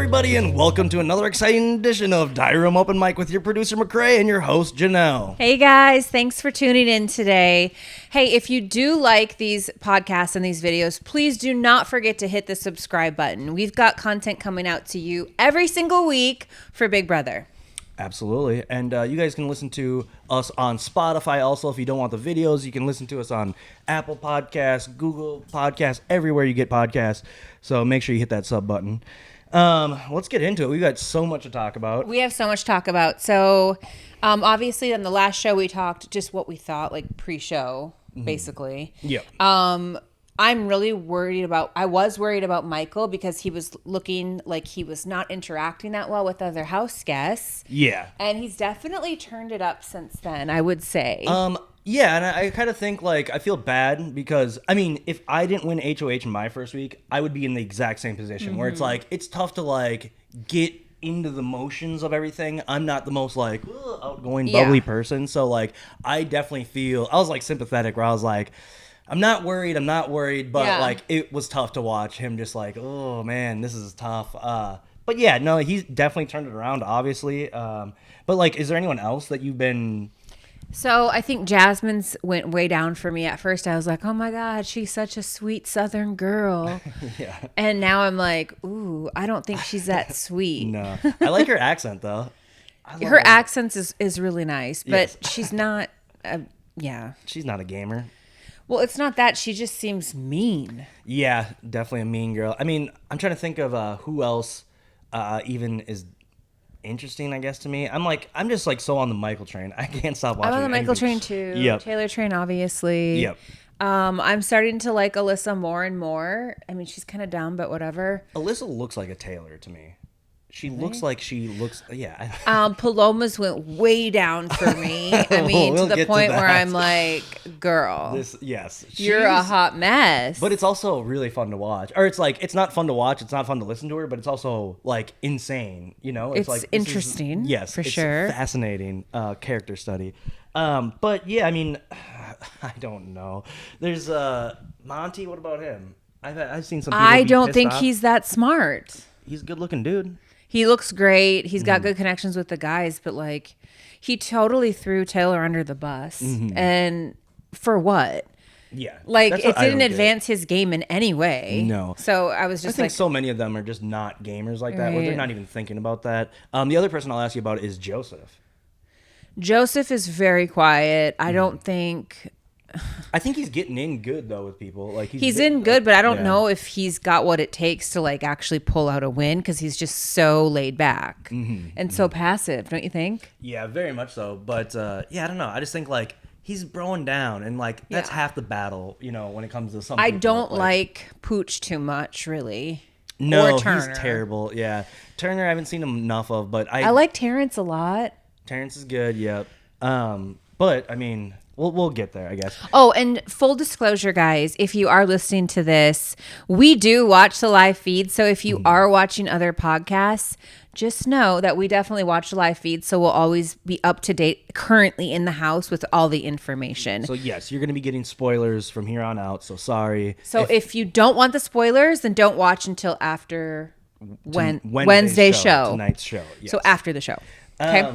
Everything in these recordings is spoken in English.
everybody, and welcome to another exciting edition of Diary Room Open Mic with your producer McCrae and your host Janelle. Hey guys, thanks for tuning in today. Hey, if you do like these podcasts and these videos, please do not forget to hit the subscribe button. We've got content coming out to you every single week for Big Brother. Absolutely. And you guys can listen to us on Spotify also. If you don't want the videos, you can listen to us on Apple Podcasts, Google Podcasts, everywhere you get podcasts. So make sure you hit that sub button. Let's get into it. We've got so much to talk about. We have so much to talk about. So obviously on the last show we talked just what we thought, like pre-show, basically. Yep. I was worried about Michael because he was looking like he was not interacting that well with other house guests. Yeah. And he's definitely turned it up since then, I would say. Yeah, and I kind of think, like, I feel bad because, I mean, if I didn't win HOH in my first week, I would be in the exact same position where it's like, it's tough to, like, get into the motions of everything. I'm not the most, like, outgoing, bubbly person. So, like, I definitely feel, I was, like, sympathetic where I was like, I'm not worried, but, like, it was tough to watch him just like, oh, man, this is tough. But, yeah, no, he's definitely turned it around, obviously. But, like, is there anyone else that you've been... So I think Jasmine's went way down for me. At first I was like, oh my God, she's such a sweet Southern girl. Yeah. And now I'm like, ooh, I don't think she's that sweet. No. I like her accent, though. Her accent is really nice, but she's not, She's not a gamer. Well, it's not that. She just seems mean. Yeah, definitely a mean girl. I mean, I'm trying to think of who else even is interesting, I guess, to me. I'm just like so on the Michael train. I can't stop watching. I'm on the Michael train too. Yep. Taylor train, obviously. Yep. I'm starting to like Alyssa more and more. I mean, she's kind of dumb, but whatever. Alyssa looks like a Taylor to me. She looks like she looks. Yeah. Paloma's went way down for me. I mean, to the point where I'm like, girl, you're a hot mess. But it's also really fun to watch. Or it's like, it's not fun to watch. It's not fun to listen to her, but it's also like insane. You know, it's like interesting. Yes, for sure. Fascinating character study. But yeah, I mean, I don't know. There's Monty. What about him? I've seen some people I be don't pissed think off. he's that smart. He's a good looking dude. He looks great. He's got good connections with the guys, but like he totally threw Taylor under the bus. And for what? Yeah. Like it didn't advance his game in any way. No. So I was just I think so many of them are just not gamers like that, where they're not even thinking about that. The other person I'll ask you about is Joseph. Joseph is very quiet. I don't think... I think he's getting in good though with people. Like he's in good, but I don't know if he's got what it takes to like actually pull out a win because he's just so laid back and so passive, don't you think? Yeah, very much so. But I don't know. I just think like he's broing down, and like that's half the battle, you know, when it comes to something. I don't like Pooch too much, really. No, he's terrible. Yeah, Turner I haven't seen him enough of, but I like Terrence a lot. Terrence is good. Yep. But I mean. We'll get there, I guess. Oh, and full disclosure, guys, if you are listening to this, we do watch the live feed. So if you are watching other podcasts, just know that we definitely watch the live feed. So we'll always be up to date currently in the house with all the information. So yes, you're going to be getting spoilers from here on out. So sorry. So if you don't want the spoilers, then don't watch until after Wednesday's show. Tonight's show. Yes. So after the show. Okay.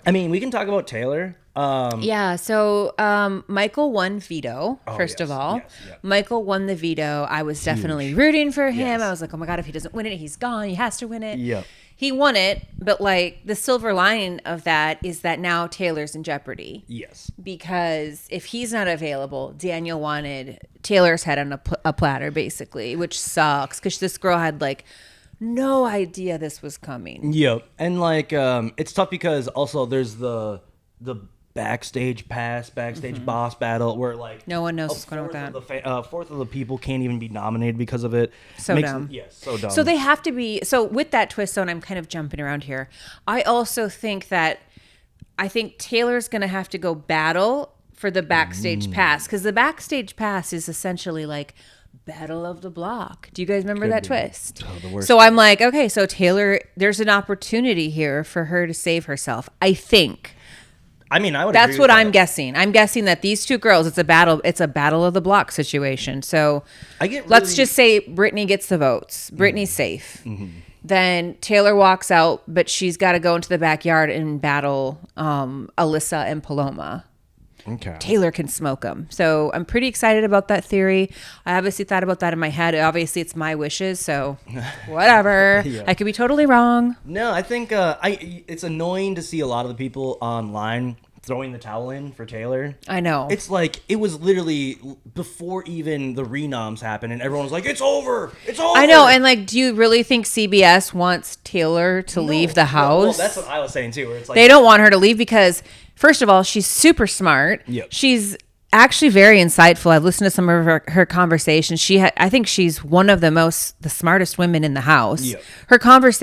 I mean, we can talk about Taylor. So Michael won Veto, first of all. Yes. Michael won the Veto. I was definitely rooting for him. I was like, oh my God, if he doesn't win it, he's gone. He has to win it. Yep. He won it, but like the silver lining of that is that now Taylor's in jeopardy. Yes. Because if he's not available, Daniel wanted Taylor's head on a platter, basically, which sucks because this girl had like no idea this was coming. Yep. And like it's tough because also there's the backstage boss battle where like no one knows what's going on with that. A fourth of the people can't even be nominated because of it. So dumb. Yes, so dumb. So they have to be. So with that twist, and I'm kind of jumping around here, I also think Taylor's going to have to go battle for the backstage pass because the backstage pass is essentially like Battle of the Block. Do you guys remember that twist? Oh, the worst. So I'm like, okay, so Taylor, there's an opportunity here for her to save herself. I think. I mean, I would. That's what I'm guessing. I'm guessing that these two girls, it's a battle of the block situation. So let's just say Brittany gets the votes. Brittany's safe. Then Taylor walks out, but she's got to go into the backyard and battle Alyssa and Paloma. Okay. Taylor can smoke them. So I'm pretty excited about that theory. I obviously thought about that in my head. Obviously, it's my wishes, so whatever. Yeah. I could be totally wrong. No, I think it's annoying to see a lot of the people online throwing the towel in for Taylor. I know. It's like it was literally before even the renoms happened, and everyone was like, "It's over! It's over!" I know, and like, do you really think CBS wants Taylor to leave the house? Well, that's what I was saying too. Where it's like they don't want her to leave because, first of all, she's super smart. Yep. She's actually very insightful. I've listened to some of her conversations. I think she's one of the smartest women in the house. Yep.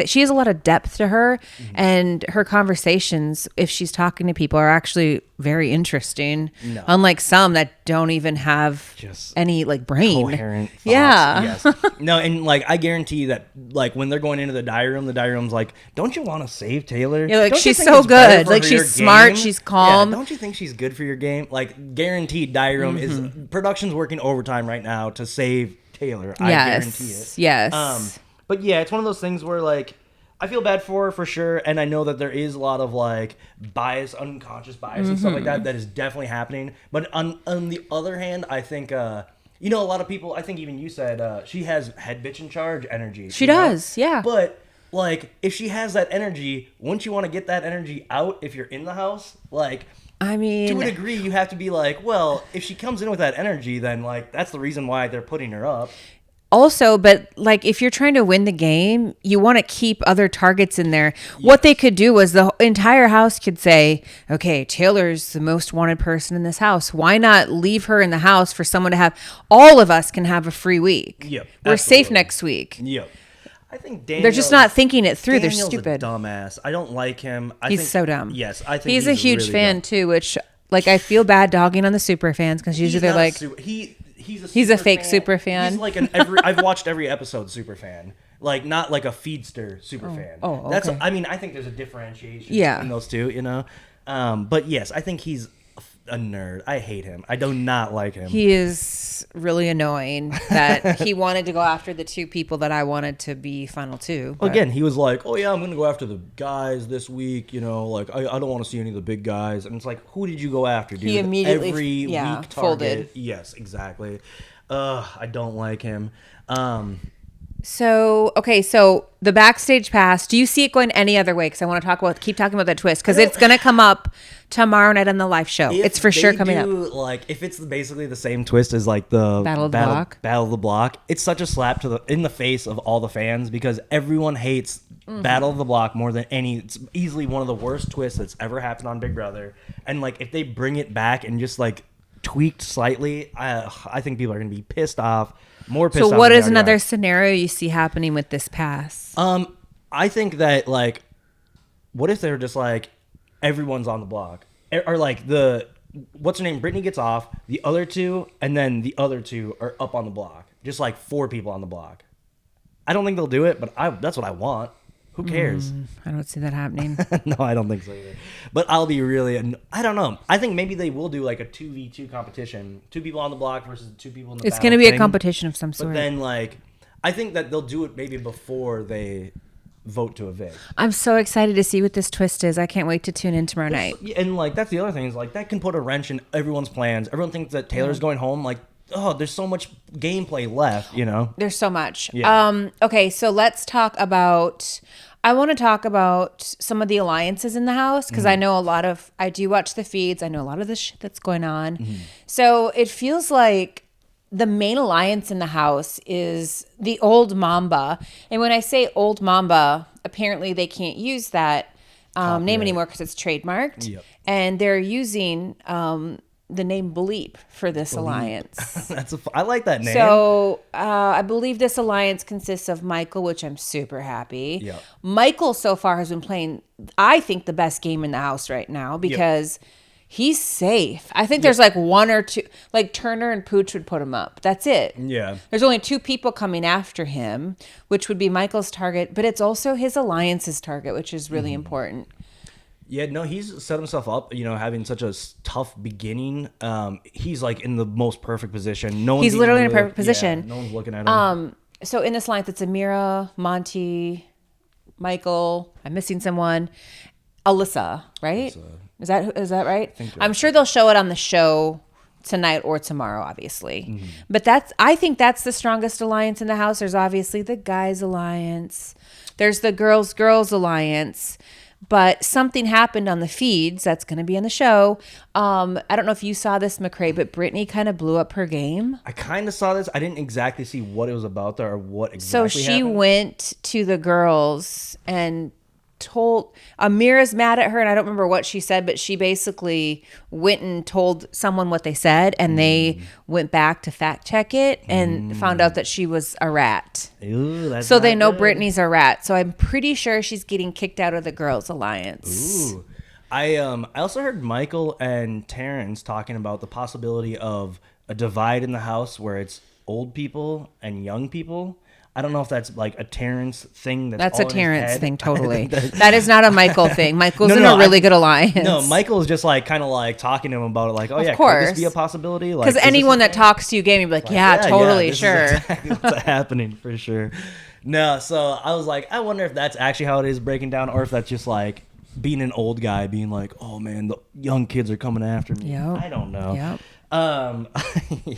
She has a lot of depth to her, and her conversations, if she's talking to people, are actually very interesting. No. Unlike some that don't even have Just any like brain. coherent thoughts. Yeah. Yes. No, and like I guarantee that like when they're going into the diary room's like, "Don't you want to save Taylor? Yeah, like, Don't you she's think so it's better good. for Like, your she's smart, game? she's calm." Yeah, don't you think she's good for your game? Like guaranteed diary room is production's working overtime right now to save Taylor. I guarantee it. Yes. But yeah, it's one of those things where like I feel bad for her for sure, and I know that there is a lot of like bias, unconscious bias and stuff like that is definitely happening. But on the other hand, I think a lot of people, I think even you said she has head bitch in charge energy. She does, yeah. But like if she has that energy, wouldn't you want to get that energy out if you're in the house? Like I mean, to a degree, you have to be like, well, if she comes in with that energy, then like that's the reason why they're putting her up. also, but like if you're trying to win the game, you want to keep other targets in there. Yes. What they could do was the entire house could say, okay, Taylor's the most wanted person in this house. Why not leave her in the house for someone to have, all of us can have a free week. Yep. We're absolutely. Safe next week. Yep. I think they're just not thinking it through. Daniel's They're stupid. A dumbass. I don't like him. He's so dumb. Yes, I think he's a huge really fan dumb. too, which like I feel bad dogging on the super fans because usually they're like, he's a fake super fan. He's like I've watched every episode super fan. Like not like a feedster super fan. Oh, okay. That's I think there's a differentiation in those two, But yes, I think he's a nerd. I hate him. I do not like him. He is really annoying that he wanted to go after the two people that I wanted to be final two. Well, again, he was like, "Oh yeah, I'm gonna go after the guys this week." Like I don't want to see any of the big guys. And it's like, who did you go after, dude? He immediately every week target. Folded. Yes, exactly. I don't like him. So the backstage pass, do you see it going any other way? Because I want to keep talking about that twist because it's going to come up tomorrow night on the live show. It's for sure coming up. Like if it's basically the same twist as like the Battle of the Block, it's such a slap in the face of all the fans because everyone hates Battle of the Block more than any. It's easily one of the worst twists that's ever happened on Big Brother. And like if they bring it back and just like tweaked slightly, I think people are going to be pissed off. More pissed off. So what is another scenario you see happening with this pass? I think that like, what if they're just like, everyone's on the block, or like what's her name? Brittany gets off, the other two, and then the other two are up on the block, just like 4 people on the block. I don't think they'll do it, but that's what I want. Who cares? I don't see that happening. No, I don't think so either. But I'll be really, I don't know. I think maybe they will do like a 2v2 competition. 2 people on the block versus 2 people in the It's going to be a competition of some sort. But then like, I think that they'll do it maybe before they vote to evict. I'm so excited to see what this twist is. I can't wait to tune in tomorrow night. And like, that's the other thing is like, that can put a wrench in everyone's plans. Everyone thinks that Taylor's going home. Like, oh, there's so much gameplay left, There's so much. Yeah. Okay, so let's talk about... I want to talk about some of the alliances in the house because I know I do watch the feeds. I know a lot of the shit that's going on. So it feels like the main alliance in the house is the old Mamba. And when I say old Mamba, apparently they can't use that name anymore because it's trademarked. Yep. And they're using the name Bleep for this alliance. I like that name. So I believe this alliance consists of Michael, which I'm super happy. Yep. Michael so far has been playing, I think, the best game in the house right now because he's safe. I think there's like 1 or 2, like Turner and Pooch would put him up. That's it. Yeah. There's only 2 people coming after him, which would be Michael's target, but it's also his alliance's target, which is really important. Yeah, no, he's set himself up, having such a tough beginning. He's like in the most perfect position. He's literally in a perfect position. Yeah, no one's looking at him. So in this alliance, it's Amira, Monty, Michael. I'm missing someone. Alyssa, right? Is that right? I'm sure they'll show it on the show tonight or tomorrow, obviously. But I think that's the strongest alliance in the house. There's obviously the guys alliance. There's the girls alliance. But something happened on the feeds that's going to be in the show. I don't know if you saw this, McCrae, but Brittany kind of blew up her game. I kind of saw this. I didn't exactly see what it was about there or what exactly So she happened. went to the girls and told Amira's mad at her, and I don't remember what she said, but she basically went and told someone what they said, and they went back to fact check it and found out that she was a rat. Ooh, that's so they not know good. Brittany's a rat. So I'm pretty sure she's getting kicked out of the girls alliance. Ooh. I also heard Michael and Terrence talking about the possibility of a divide in the house where it's old people and young people. I don't know if that's like a Terrence thing. That's all a in his Terrence head. thing, totally. That is not a Michael thing. Michael's in a really good alliance. No, Michael's just like kind of like talking to him about it, like, oh yeah, course. could this be a possibility? Like, Because is this anyone a that thing? talks to you, game, you'd be like, yeah, totally, this sure. is exactly what's happening for sure. No, so I was like, I wonder if that's actually how it is breaking down, or if that's just like being an old guy, being like, oh man, the young kids are coming after me. Yep. I don't know. Yep.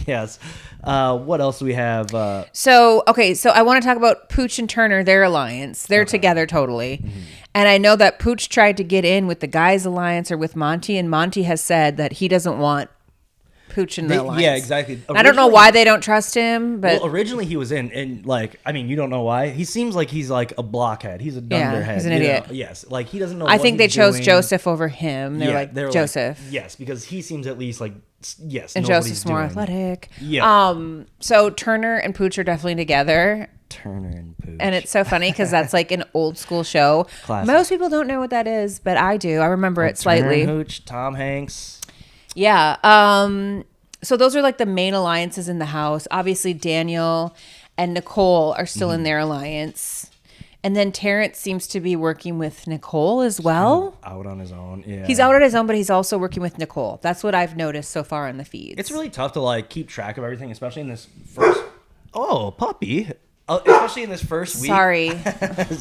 Yes. What else do we have? So I want to talk about Pooch and Turner, their alliance. They're together totally. And I know that Pooch tried to get in with the guys alliance or with Monty, and Monty has said that he doesn't want Pooch in the alliance. Yeah, exactly. I don't know why they don't trust him, but well, originally he was in, and like, I mean, you don't know why. He seems like he's like a blockhead. He's a dunderhead. he's an you know? idiot. Yes, like he doesn't know. I what think they he's chose doing. Joseph over him. They're They're Joseph. Yes, because he seems at least like yes, And knows what Joseph's he's more doing. athletic. Yeah. So Turner and Pooch are definitely together. Turner and Pooch. And it's so funny because that's like an old school show. Classic. Most people don't know what that is, but I do. I remember it slightly. Turner and Pooch, Tom Hanks. Yeah. So those are like the main alliances in the house. Obviously, Daniel and Nicole are still in their alliance. And then Terrence seems to be working with Nicole as well. Out on his own. Yeah. He's out on his own, but he's also working with Nicole. That's what I've noticed so far in the feeds. It's really tough to like keep track of everything, especially in this first. Oh, puppy! Especially in this first week. Sorry,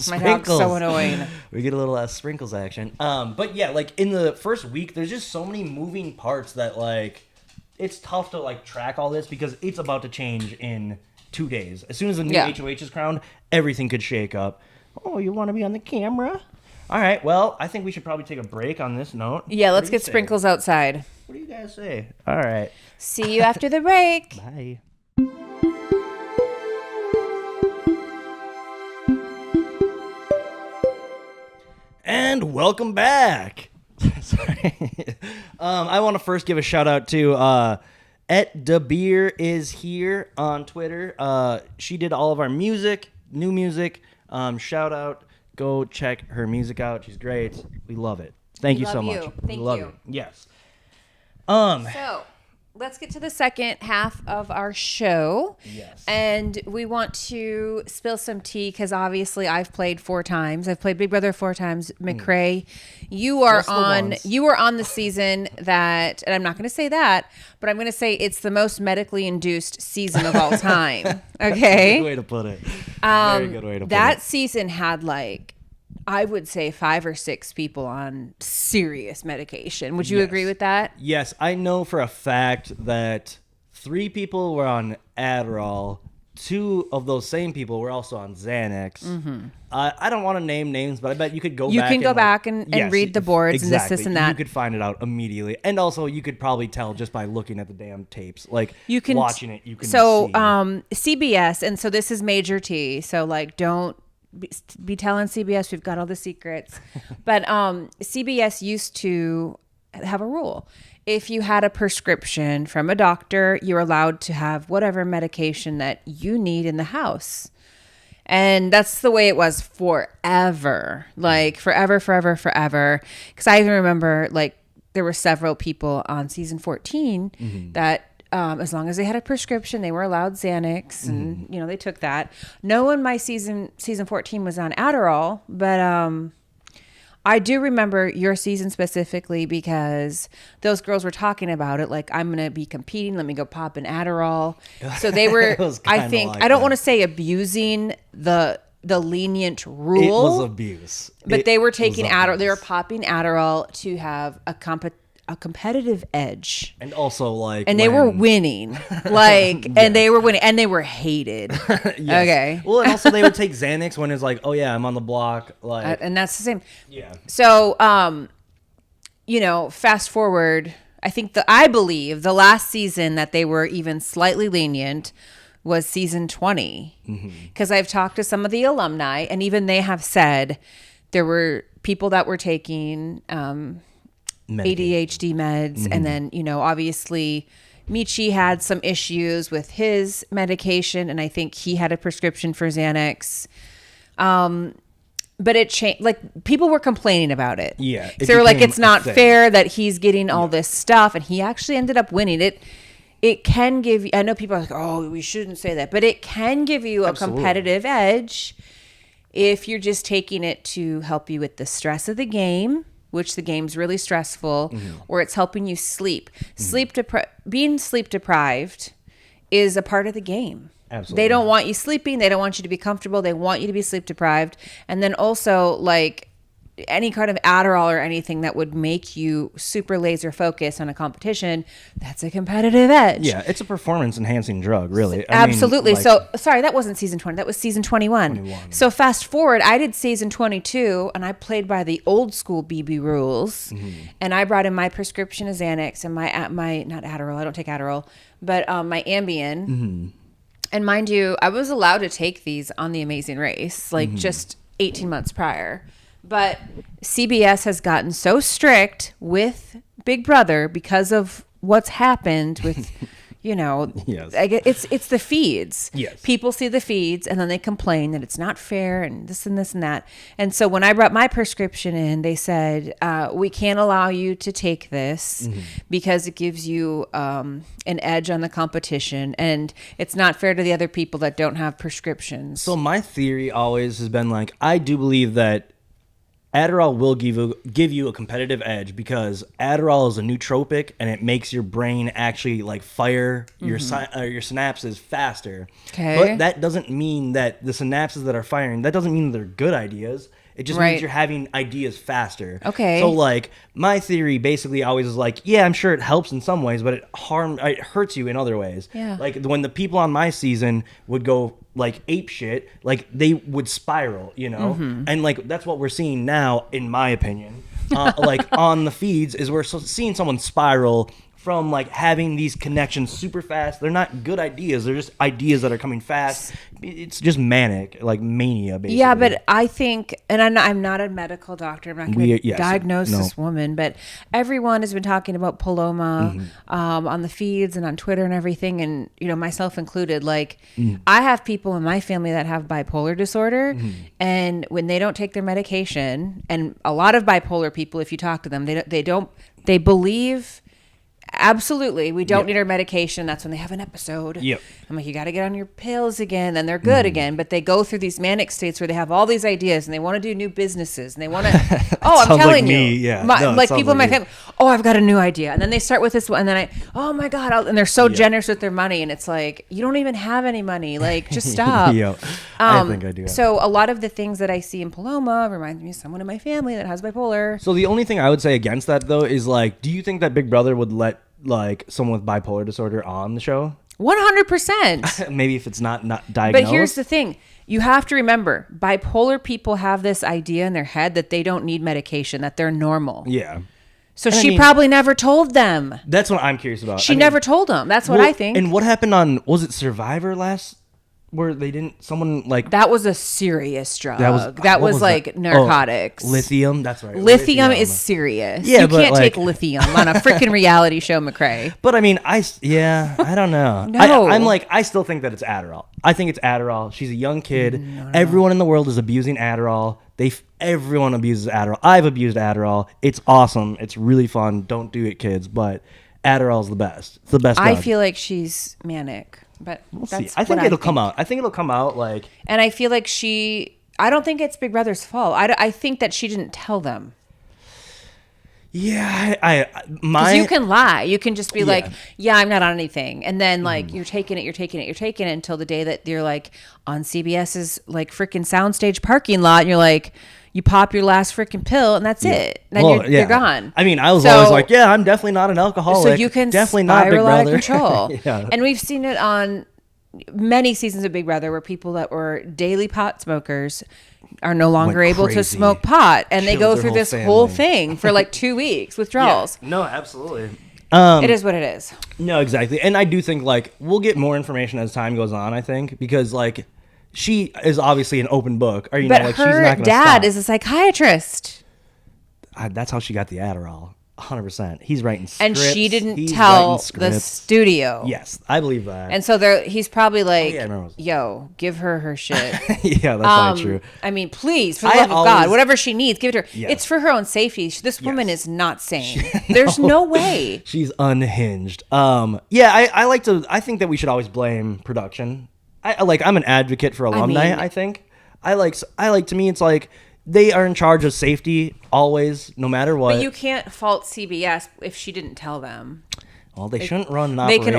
my dog's so annoying. We get a little sprinkles action. But yeah, like in the first week, there's just so many moving parts that like it's tough to like track all this because it's about to change in 2 days. As soon as the new HOH is crowned, everything could shake up. Oh, you want to be on the camera? All right. Well, I think we should probably take a break on this note. Yeah, let's What do you get say? Sprinkles outside. What do you guys say? All right. See you after the break. Bye. And welcome back. Sorry. I want to first give a shout out to @DeBeer is here on Twitter. She did all of our music, new music. Shout out. Go check her music out. She's great. We love it. Thank you love so you. much. Thank we love you. it. Yes. So, let's get to the second half of our show. Yes. And we want to spill some tea because obviously I've played 4 times. I've played Big Brother 4 times. McCrae, you are Just the on. once. You were on the season that, and I'm not going to say that, but I'm going to say it's the most medically induced season of all time. Okay. Good way to put it. Very good way to put That it. season had like, I would say 5 or 6 people on serious medication. Would you Yes. agree with that? Yes, I know for a fact that 3 people were on Adderall. 2 of those same people were also on Xanax. I don't want to name names, but I bet you could go back. You can go and, back and read the boards and this and that. You could find it out immediately. And also, you could probably tell just by looking at the damn tapes. Like, You can watching it, you can so see. CBS, and so this is major T. So like, don't be telling CBS we've got all the secrets. But CBS used to have a rule: if you had a prescription from a doctor, you're allowed to have whatever medication that you need in the house. And that's the way it was forever, like forever. Because I even remember like there were several people on season 14 that as long as they had a prescription, they were allowed Xanax, and you know they took that. No one my season 14 was on Adderall, but I do remember your season specifically because those girls were talking about it. Like, I'm going to be competing. Let me go pop an Adderall. So they were, It was I kinda think, like I don't that. want to say abusing the the lenient rule. It was abuse. But they were taking Adderall. They were popping Adderall to have a competitive edge. And also like, and they were winning, like, yes. And they were winning, and they were hated. Yes. Okay. Well, and also they would take Xanax when it's like, oh yeah, I'm on the block, like, and that's the same. Yeah. So, fast forward. I believe the last season that they were even slightly lenient was season 20, because I've talked to some of the alumni, and even they have said there were people that were taking ADHD meds, and then obviously Michi had some issues with his medication, and I think he had a prescription for Xanax. But it changed. Like, people were complaining about it. Yeah, so they were like, it's not fair that he's getting all this stuff, and he actually ended up winning it. It can give you, I know people are like, oh, we shouldn't say that, but it can give you a competitive edge if you're just taking it to help you with the stress of the game, which the game's really stressful, or it's helping you sleep. Being sleep deprived is a part of the game. Absolutely. They don't want you sleeping. They don't want you to be comfortable. They want you to be sleep deprived. And then also, like, any kind of Adderall or anything that would make you super laser focused on a competition, that's a competitive edge. Yeah, it's a performance enhancing drug, really. Absolutely. So, sorry, that wasn't season 20. That was season 21. So fast forward, I did season 22, and I played by the old school BB rules. And I brought in my prescription of Xanax and my not Adderall. I don't take Adderall, but my Ambien. And mind you, I was allowed to take these on The Amazing Race, like just 18 months prior. But CBS has gotten so strict with Big Brother because of what's happened with, yes. It's the feeds. Yes. People see the feeds, and then they complain that it's not fair and this and this and that. And so when I brought my prescription in, they said, we can't allow you to take this because it gives you an edge on the competition, and it's not fair to the other people that don't have prescriptions. So my theory always has been, like, I do believe that Adderall will give you a competitive edge, because Adderall is a nootropic, and it makes your brain actually like fire your synapses faster. Okay. But that doesn't mean that the synapses that are firing, that doesn't mean they're good ideas. It just means you're having ideas faster. Okay. So, like, my theory basically always is like, yeah, I'm sure it helps in some ways, but it hurts you in other ways. Yeah. Like, when the people on my season would go like ape shit, like, they would spiral, and like that's what we're seeing now, in my opinion. Like, on the feeds, is we're seeing someone spiral from like having these connections super fast. They're not good ideas. They're just ideas that are coming fast. It's just manic, like mania, basically. Yeah, but I think, and I'm not a medical doctor. I'm not going to diagnose this woman, but everyone has been talking about Paloma on the feeds and on Twitter and everything, and myself included. Like, I have people in my family that have bipolar disorder, and when they don't take their medication, and a lot of bipolar people, if you talk to them, they believe. Absolutely. We don't need our medication. That's when they have an episode. Yep. I'm like, you got to get on your pills again. Then they're good again. But they go through these manic states where they have all these ideas, and they want to do new businesses, and they want to, I'm telling you. Yeah. Like people in my family, I've got a new idea. And then they start with this one, and then oh my God. And they're so generous with their money. And it's like, you don't even have any money. Like, just stop. I think I do. So a lot of the things that I see in Paloma reminds me of someone in my family that has bipolar. So the only thing I would say against that, though, is like, do you think that Big Brother would let like someone with bipolar disorder on the show? 100%. Maybe if it's not diagnosed. But here's the thing. You have to remember, bipolar people have this idea in their head that they don't need medication, that they're normal. Yeah. So she probably never told them. That's what I'm curious about. She never told them. That's what I think. And what happened on, was it Survivor where they didn't, someone like... That was a serious drug. That was like narcotics. Lithium, that's right. Lithium is serious. Yeah, you can't take lithium on a freaking reality show, McCrae. But I mean, I don't know. No. I'm like, I still think that it's Adderall. I think it's Adderall. She's a young kid. Everyone in the world is abusing Adderall. Everyone abuses Adderall. I've abused Adderall. It's awesome. It's really fun. Don't do it, kids. But Adderall's the best. It's the best drug. I feel like she's manic. But we'll see. I think it'll come out. I think it'll come out like. And I feel like I don't think it's Big Brother's fault. I think that she didn't tell them. Yeah, Because you can lie. You can just be like, Yeah. yeah, I'm not on anything. And then like you're taking it until the day that you're like on CBS's like freaking soundstage parking lot and you're like, you pop your last freaking pill and that's it. Then you're gone. I mean, I was always like, yeah, I'm definitely not an alcoholic. So you can definitely not Big spiral out of Brother. control. Yeah. And we've seen it on many seasons of Big Brother where people that were daily pot smokers are no longer Went able to crazy. smoke pot, and they Killed go their through whole this whole family. thing for like 2 weeks withdrawals. Yeah. No, absolutely. It is what it is. No, exactly. And I do think like we'll get more information as time goes on, I think, because like she is obviously an open book. Or, But like she's her not gonna dad stop. is a psychiatrist, That's how she got the Adderall. 100%. He's writing scripts. and she didn't He's tell writing the scripts. studio. Yes, I believe that. And so he's probably like, yeah, I remember. yo, give her shit. Yeah, that's probably true. I mean, please, for the I love of God, always- whatever she needs, give it to her. Yes. It's for her own safety. This woman Yes. is not sane. There's no way. She's unhinged. I think that we should always blame production. I'm an advocate for alumni, mean- I think. To me it's like they are in charge of safety always, no matter what. But you can't fault CBS if she didn't tell them. Well, they shouldn't run an They operation.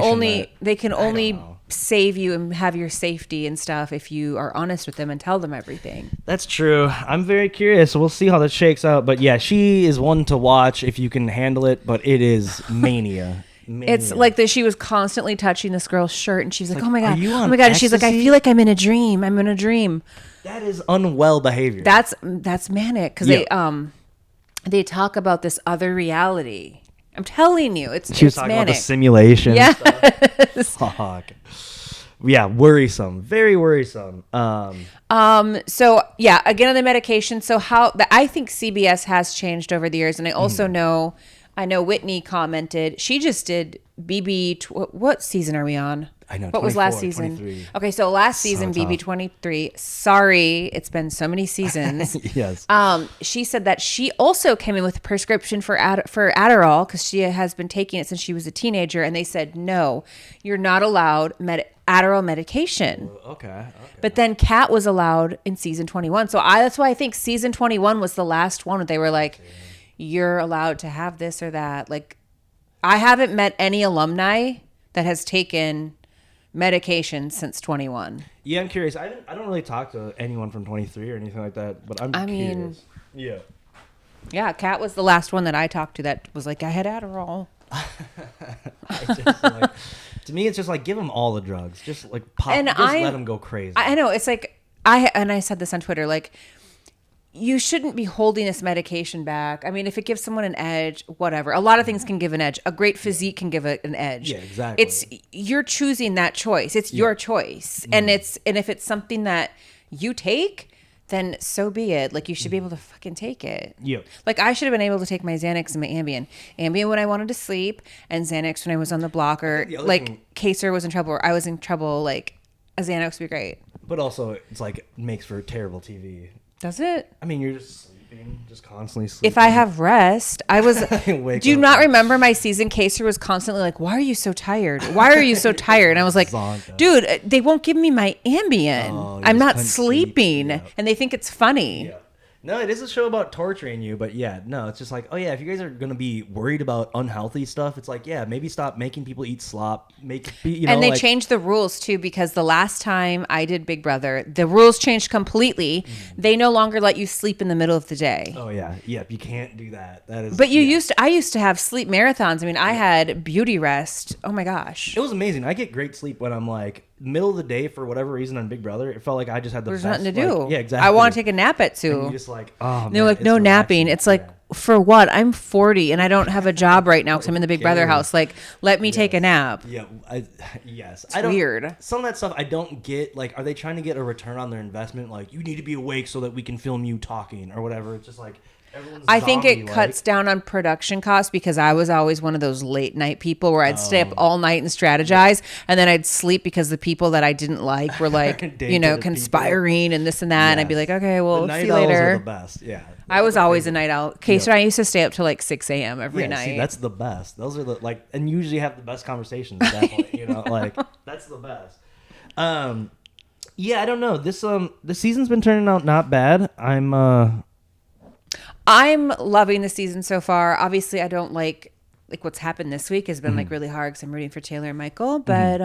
can only know. save you and have your safety and stuff if you are honest with them and tell them everything. That's true. I'm very curious. We'll see how that shakes out. But yeah, she is one to watch if you can handle it, but it is mania. It's like that she was constantly touching this girl's shirt and she's like, oh my are God. you Oh on my God. And she's like, I ecstasy? feel like I'm in a dream. I'm in a dream. That is unwell behavior. That's manic because Yeah. they talk about this other reality. I'm telling you, it's She was it's talking about manic. the simulation. Yes. Fuck. Yeah, worrisome. Very worrisome. So yeah, again on the medication. So I think CBS has changed over the years, and I also know, I know Whitney commented. She just did what season are we on? I know. What was last 24, season? 23. Okay, so last season tough. BB 23. Sorry, it's been so many seasons. Yes. She said that she also came in with a prescription for Adderall because she has been taking it since she was a teenager, and they said no, you're not allowed Adderall medication. Okay. But then Kat was allowed in season 21. So that's why I think season 21 was the last one. They were like, you're allowed to have this or that. Like, I haven't met any alumni that has taken medication since 21. Yeah, I'm curious. I don't really talk to anyone from 23 or anything like that, but I'm curious. Yeah. Yeah, Kat was the last one that I talked to that was like, I had Adderall. To me, it's just like give them all the drugs. Just like pop. And just let them go crazy. I know. It's like, I said this on Twitter, like, you shouldn't be holding this medication back. I mean, if it gives someone an edge, whatever. A lot of things can give an edge. A great physique can give an edge. Yeah, exactly. You're choosing that choice. It's your choice. And if it's something that you take, then so be it. Like, you should be able to fucking take it. Yeah. Like, I should have been able to take my Xanax and my Ambien. Ambien when I wanted to sleep, and Xanax when I was on the block, or the other like thing- Kaser was in trouble, or I was in trouble. Like, a Xanax would be great. But also, it's like makes for terrible TV. Does it? I mean, you're just sleeping, just constantly sleeping. If I have rest, I was. Wake Do you up not and- remember my season? Kaser was constantly like, "Why are you so tired? Why are you so tired?" And I was like, Zonka. "Dude, they won't give me my Ambien. Oh, you I'm just not couldn't sleep. sleeping," Yeah. and they think it's funny. Yeah. No, it is a show about torturing you, but yeah, no, it's just like, oh yeah, if you guys are gonna be worried about unhealthy stuff, it's like, yeah, maybe stop making people eat slop. And they changed the rules too, because the last time I did Big Brother, the rules changed completely. They no longer let you sleep in the middle of the day. Oh yeah, you can't do that. That is. But yeah. I used to have sleep marathons. I mean, I had beauty rest. Oh my gosh. It was amazing. I get great sleep when I'm like middle of the day for whatever reason on Big Brother. It felt like I just had the There's best. nothing to do. Like, yeah, exactly. I want to take a nap at And 2. you just like, oh, And they're man, like, it's no relaxing. napping. It's like, Yeah. for what? I'm 40 and I don't have a job right now because I'm in the Big Brother house. Like, let me take a nap. Yeah, yes. It's weird. Some of that stuff I don't get. Like, are they trying to get a return on their investment? Like, you need to be awake so that we can film you talking or whatever. It's just like everyone's. I think it zombie-like. cuts down on production costs because I was always one of those late night people where I'd stay up all night and strategize, and then I'd sleep because the people that I didn't like were like, Dated conspiring and this and that. And I'd be like, okay, The well, night see you owls later. are the best. Yeah. I was always a night owl. Casey Yeah. and I used to stay up till like 6 a.m. every night. See, that's the best. Those are the like, and usually have the best conversations at that point. You know, like that's the best. Yeah, I don't know. This season's been turning out not bad. I'm loving the season so far. Obviously, I don't like what's happened this week has been like really hard because I'm rooting for Taylor and Michael. But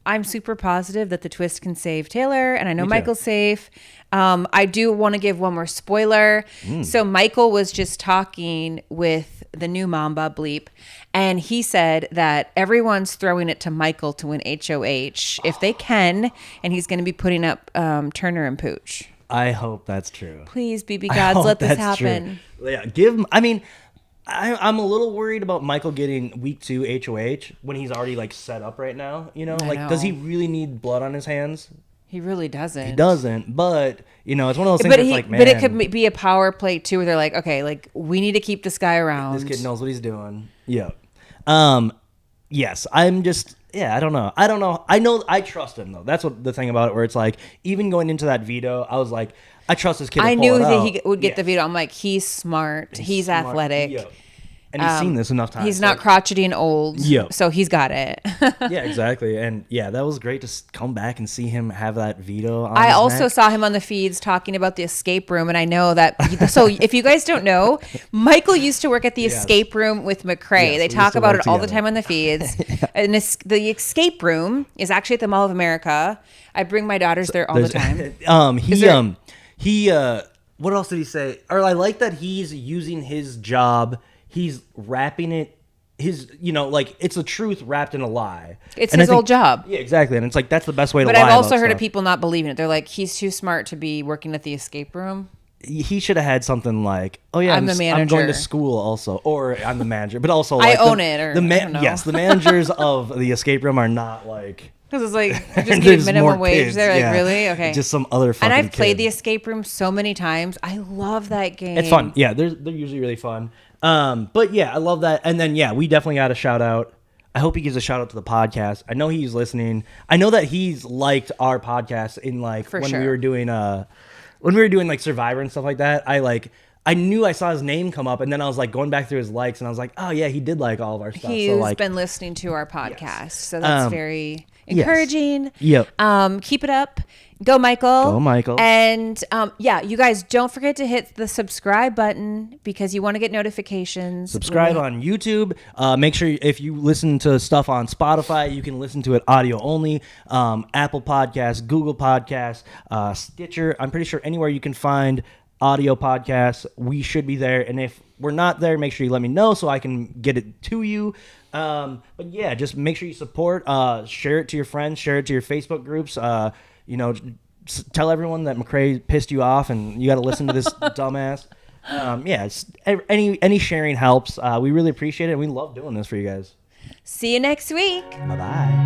I'm super positive that the twist can save Taylor, and I know Michael's safe. I do want to give one more spoiler. So Michael was just talking with the new Mamba Bleep, and he said that everyone's throwing it to Michael to win HOH if they can, and he's going to be putting up Turner and Pooch. I hope that's true. Please, BB Gods, let this happen. True. Yeah, give him. I mean, I'm a little worried about Michael getting week 2 HOH when he's already like set up right now. You know, does he really need blood on his hands? He really doesn't. He doesn't, but it's one of those things that's like, man. But it could be a power play too, where they're like, okay, like we need to keep this guy around. This kid knows what he's doing. Yeah. Yes, I'm just, I don't know. I trust him though. That's what the thing about it, where it's like, even going into that veto, I was like, I trust this kid. I knew that he would get the veto. I'm like, he's smart. He's athletic. Yeah. And he's seen this enough times. He's not crotchety and old. Yeah. So he's got it. Yeah, exactly. And that was great to come back and see him have that veto on I his also neck. saw him on the feeds talking about the escape room. And I know that. So if you guys don't know, Michael used to work at the escape room with McCrae. Yes, they talk about it all the time on the feeds. And the escape room is actually at the Mall of America. I bring my daughters there all the time. What else did he say? Or I like that he's using his job. He's wrapping it, it's the truth wrapped in a lie. It's his old job. Yeah, exactly. And it's like, that's the best way to lie. But I've also about heard stuff. of people not believing it. They're like, he's too smart to be working at the escape room. He should have had something like, oh yeah, I'm the manager. I'm going to school also, or I'm the manager, but also I like own it. Or I don't know. Yes, the managers of the escape room are not like. Because it's like, just getting minimum wage. Kids. They're like, really? Okay. Just some other fucking And I've played kid. the escape room so many times. I love that game. It's fun. Yeah, they're usually really fun. But yeah, I love that. And then we definitely got a shout out. I hope he gives a shout out to the podcast. I know he's listening. I know that he's liked our podcast in like when we were doing like Survivor and stuff like that. I knew I saw his name come up, and then I was like going back through his likes, and I was like, oh yeah, he did like all of our stuff. He's been listening to our podcast, so that's very encouraging. Yes. Yep. Keep it up. Go Michael. Go Michael. And you guys don't forget to hit the subscribe button because you want to get notifications. Subscribe on YouTube. Make sure if you listen to stuff on Spotify, you can listen to it audio only. Apple Podcasts, Google Podcasts, Stitcher. I'm pretty sure anywhere you can find audio podcasts, we should be there. And if we're not there, make sure you let me know so I can get it to you. But yeah, just make sure you support. Share it to your friends. Share it to your Facebook groups. Tell everyone that McCrae pissed you off and you got to listen to this dumbass. Any sharing helps. We really appreciate it. We love doing this for you guys. See you next week. Bye-bye.